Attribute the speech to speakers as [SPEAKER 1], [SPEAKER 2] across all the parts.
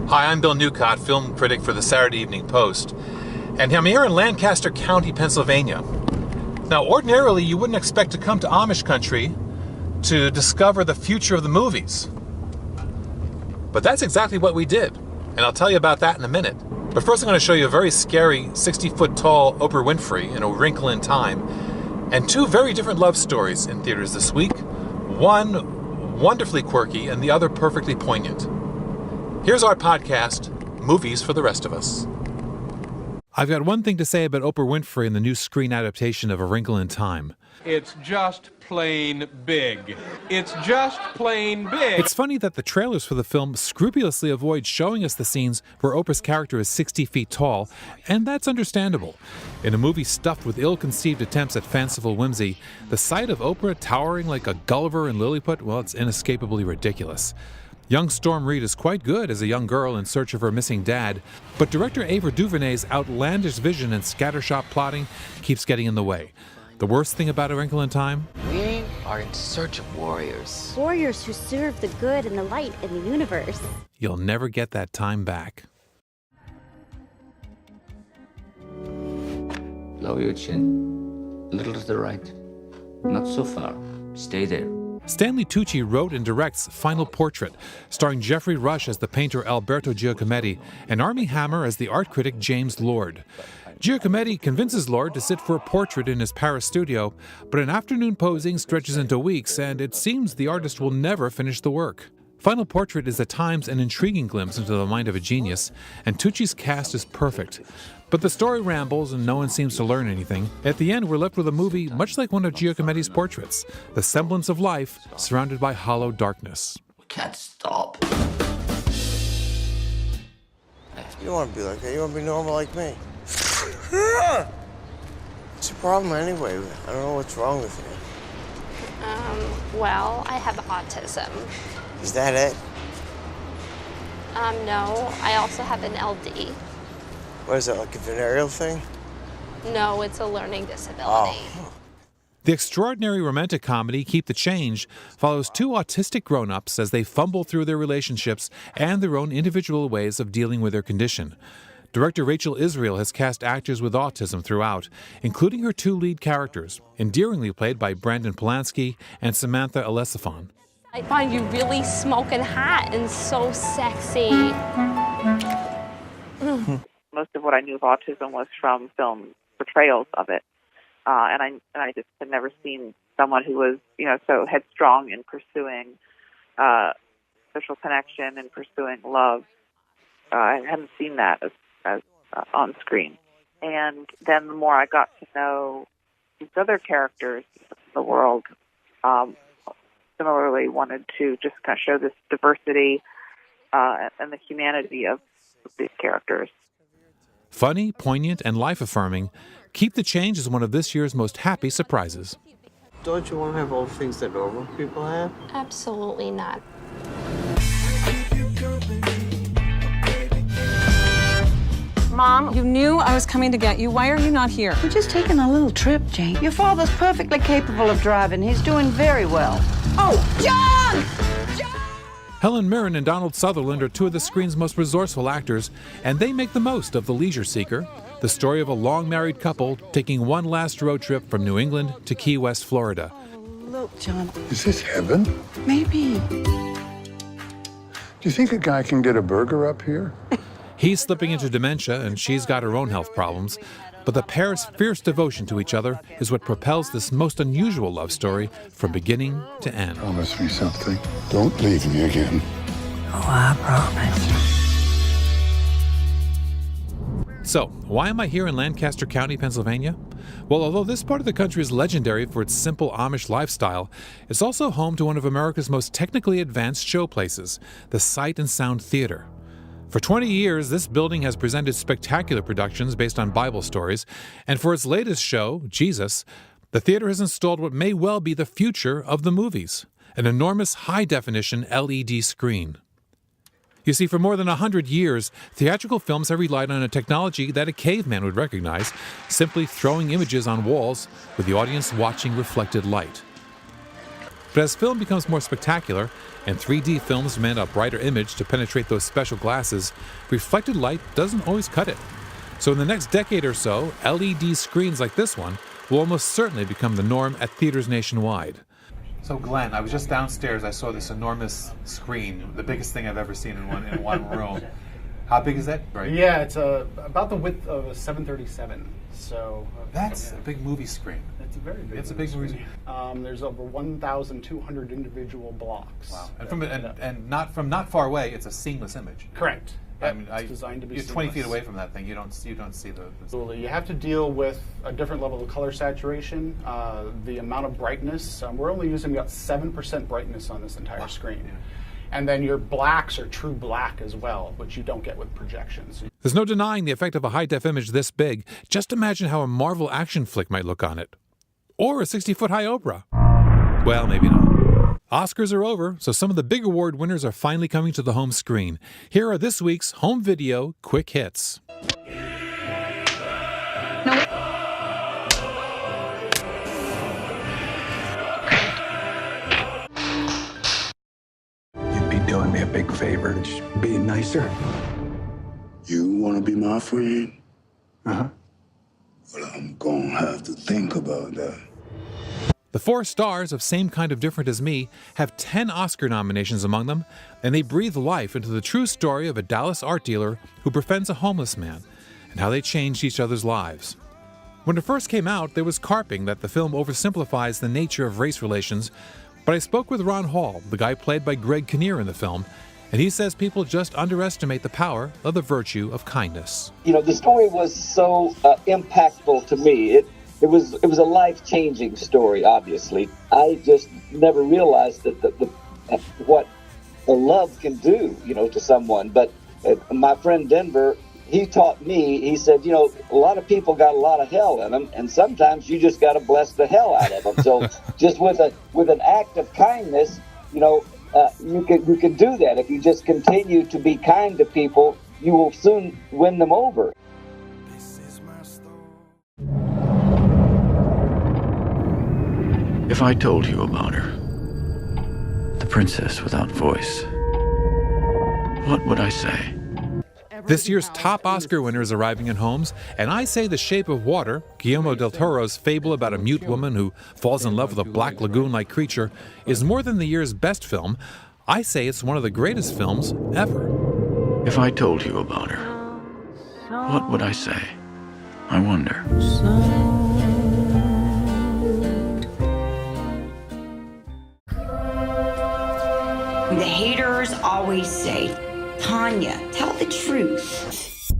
[SPEAKER 1] Hi, I'm Bill Newcott, film critic for the Saturday Evening Post, and I'm here in Lancaster County, Pennsylvania. Now, ordinarily, you wouldn't expect to come to Amish Country to discover the future of the movies. But that's exactly what we did, and I'll tell you about that in a minute. But first I'm going to show you a very scary 60-foot-tall Oprah Winfrey in A Wrinkle in Time, and two very different love stories in theaters this week. One wonderfully quirky, and the other perfectly poignant. Here's our podcast, Movies for the Rest of Us. I've got one thing to say about Oprah Winfrey and the new screen adaptation of A Wrinkle in Time.
[SPEAKER 2] It's just plain big. It's just plain big.
[SPEAKER 1] It's funny that the trailers for the film scrupulously avoid showing us the scenes where Oprah's character is 60 feet tall, and that's understandable. In a movie stuffed with ill-conceived attempts at fanciful whimsy, the sight of Oprah towering like a Gulliver and Lilliput, well, it's inescapably ridiculous. Young Storm Reid is quite good as a young girl in search of her missing dad, but director Ava DuVernay's outlandish vision and scattershot plotting keeps getting in the way. The worst thing about A Wrinkle in Time?
[SPEAKER 3] We are in search of warriors.
[SPEAKER 4] Warriors who serve the good and the light in the universe.
[SPEAKER 1] You'll never get that time back.
[SPEAKER 3] Lower your chin. A little to the right. Not so far. Stay there.
[SPEAKER 1] Stanley Tucci wrote and directs Final Portrait, starring Jeffrey Rush as the painter Alberto Giacometti and Armie Hammer as the art critic James Lord. Giacometti convinces Lord to sit for a portrait in his Paris studio, but an afternoon posing stretches into weeks, and it seems the artist will never finish the work. Final Portrait is at times an intriguing glimpse into the mind of a genius, and Tucci's cast is perfect. But the story rambles and no one seems to learn anything. At the end, we're left with a movie much like one of Giacometti's portraits, the semblance of life surrounded by hollow darkness.
[SPEAKER 3] We can't stop.
[SPEAKER 5] You don't want to be like that. You want to be normal like me. What's your problem anyway? I don't know what's wrong with you.
[SPEAKER 6] Well, I have autism.
[SPEAKER 5] Is that it?
[SPEAKER 6] No, I also have an LD.
[SPEAKER 5] What is that, like a venereal thing?
[SPEAKER 6] No, it's a learning disability.
[SPEAKER 5] Oh.
[SPEAKER 1] The extraordinary romantic comedy Keep the Change follows two autistic grown-ups as they fumble through their relationships and their own individual ways of dealing with their condition. Director Rachel Israel has cast actors with autism throughout, including her two lead characters, endearingly played by Brandon Polanski and Samantha Alessafon.
[SPEAKER 6] I find you really smoking hot and so sexy.
[SPEAKER 7] Most of what I knew of autism was from film portrayals of it, and I just had never seen someone who was, so headstrong in pursuing social connection and pursuing love. I hadn't seen that as on screen. And then the more I got to know these other characters in the world, similarly wanted to just kind of show this diversity and the humanity of these characters.
[SPEAKER 1] Funny, poignant, and life-affirming, Keep the Change is one of this year's most happy surprises.
[SPEAKER 5] Don't you want to have all the things that normal people have?
[SPEAKER 6] Absolutely not.
[SPEAKER 8] Mom, you knew I was coming to get you. Why are you not here?
[SPEAKER 9] We're just taking a little trip, Jane. Your father's perfectly capable of driving. He's doing very well.
[SPEAKER 8] Oh, John!
[SPEAKER 1] Helen Mirren and Donald Sutherland are two of the screen's most resourceful actors, and they make the most of The Leisure Seeker, the story of a long-married couple taking one last road trip from New England to Key West, Florida.
[SPEAKER 9] Look, John.
[SPEAKER 10] Is this heaven?
[SPEAKER 9] Maybe.
[SPEAKER 10] Do you think a guy can get a burger up here?
[SPEAKER 1] He's slipping into dementia, and she's got her own health problems. But the pair's fierce devotion to each other is what propels this most unusual love story from beginning to end.
[SPEAKER 10] Promise me something. Don't leave me again.
[SPEAKER 9] Oh, I promise.
[SPEAKER 1] So, why am I here in Lancaster County, Pennsylvania? Well, although this part of the country is legendary for its simple Amish lifestyle, it's also home to one of America's most technically advanced showplaces, the Sight and Sound Theater. For 20 years, this building has presented spectacular productions based on Bible stories, and for its latest show, Jesus, the theater has installed what may well be the future of the movies, an enormous high-definition LED screen. You see, for more than 100 years, theatrical films have relied on a technology that a caveman would recognize, simply throwing images on walls with the audience watching reflected light. But as film becomes more spectacular and 3D films demand a brighter image to penetrate those special glasses, reflected light doesn't always cut it. So in the next decade or so, LED screens like this one will almost certainly become the norm at theaters nationwide. So Glenn, I was just downstairs, I saw this enormous screen, the biggest thing I've ever seen in one room. How big is that? Right.
[SPEAKER 11] Yeah, it's about the width of a 737. So
[SPEAKER 1] that's a big movie screen.
[SPEAKER 11] It's a very big.
[SPEAKER 1] It's a big movie
[SPEAKER 11] screen. There's over 1,200 individual blocks.
[SPEAKER 1] Wow! And from not far away, it's a seamless image.
[SPEAKER 11] Correct.
[SPEAKER 1] I mean,
[SPEAKER 11] it's designed to be.
[SPEAKER 1] You're
[SPEAKER 11] seamless.
[SPEAKER 1] 20 feet away from that thing. You don't see the.
[SPEAKER 11] Absolutely. You have to deal with a different level of color saturation, the amount of brightness. We're only using about 7% brightness on this entire screen. Yeah. And then your blacks are true black as well, which you don't get with projections.
[SPEAKER 1] There's no denying the effect of a high-def image this big. Just imagine how a Marvel action flick might look on it. Or a 60-foot-high Oprah. Well, maybe not. Oscars are over, so some of the big award winners are finally coming to the home screen. Here are this week's home video quick hits.
[SPEAKER 10] Doing me a big favor, just being nicer.
[SPEAKER 12] You want to be my friend?
[SPEAKER 10] Uh-huh.
[SPEAKER 12] Well, I'm gonna have to think about that.
[SPEAKER 1] The 4 stars of Same Kind of Different as Me have 10 Oscar nominations among them, and they breathe life into the true story of a Dallas art dealer who befriends a homeless man, and how they changed each other's lives. When it first came out, there was carping that the film oversimplifies the nature of race relations, but I spoke with Ron Hall, the guy played by Greg Kinnear in the film, and he says people just underestimate the power of the virtue of kindness.
[SPEAKER 13] You know, the story was so impactful to me. It was a life-changing story, obviously. I just never realized that what a love can do, to someone. But my friend Denver, he taught me, he said, a lot of people got a lot of hell in them, and sometimes you just got to bless the hell out of them. So just with an act of kindness, you can do that. If you just continue to be kind to people, you will soon win them over.
[SPEAKER 14] If I told you about her, the princess without voice, what would I say?
[SPEAKER 1] This year's top Oscar winner is arriving in homes, and I say The Shape of Water, Guillermo del Toro's fable about a mute woman who falls in love with a black lagoon-like creature, is more than the year's best film. I say it's one of the greatest films ever.
[SPEAKER 14] If I told you about her, what would I say? I wonder.
[SPEAKER 15] The haters always say, Tanya, tell the truth.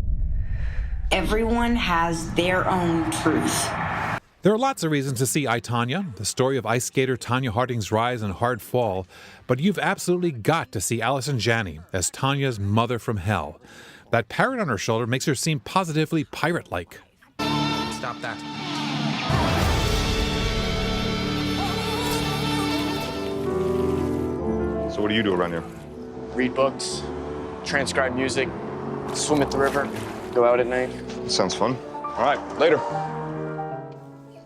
[SPEAKER 15] Everyone has their own truth.
[SPEAKER 1] There are lots of reasons to see I, Tanya, the story of ice skater Tanya Harding's rise and hard fall, but you've absolutely got to see Allison Janney as Tanya's mother from hell. That parrot on her shoulder makes her seem positively pirate-like. Stop that.
[SPEAKER 16] So what do you do around here?
[SPEAKER 17] Read books, transcribe music, swim at the river, go out at night.
[SPEAKER 16] Sounds fun. All right, later.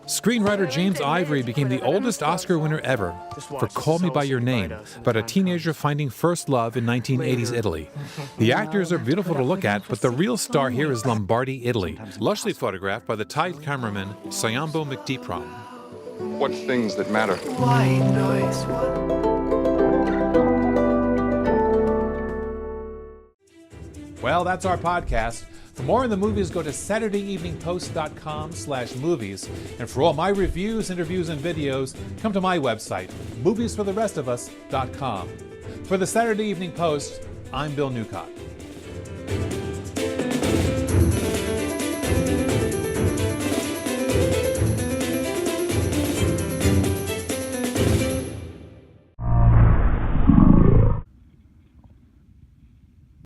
[SPEAKER 1] Screenwriter James Ivory became the oldest Oscar winner ever for Call Me By Your Name, about a teenager finding first love in 1980s Italy. The actors are beautiful to look at, but the real star here is Lombardy, Italy, lushly photographed by the Thai cameraman Sayambo McDeeprom.
[SPEAKER 16] What things that matter?
[SPEAKER 18] White noise.
[SPEAKER 1] Well, that's our podcast. For more in the movies, go to SaturdayEveningPost.com/movies. And for all my reviews, interviews, and videos, come to my website, moviesfortherestofus.com. For the Saturday Evening Post, I'm Bill Newcott.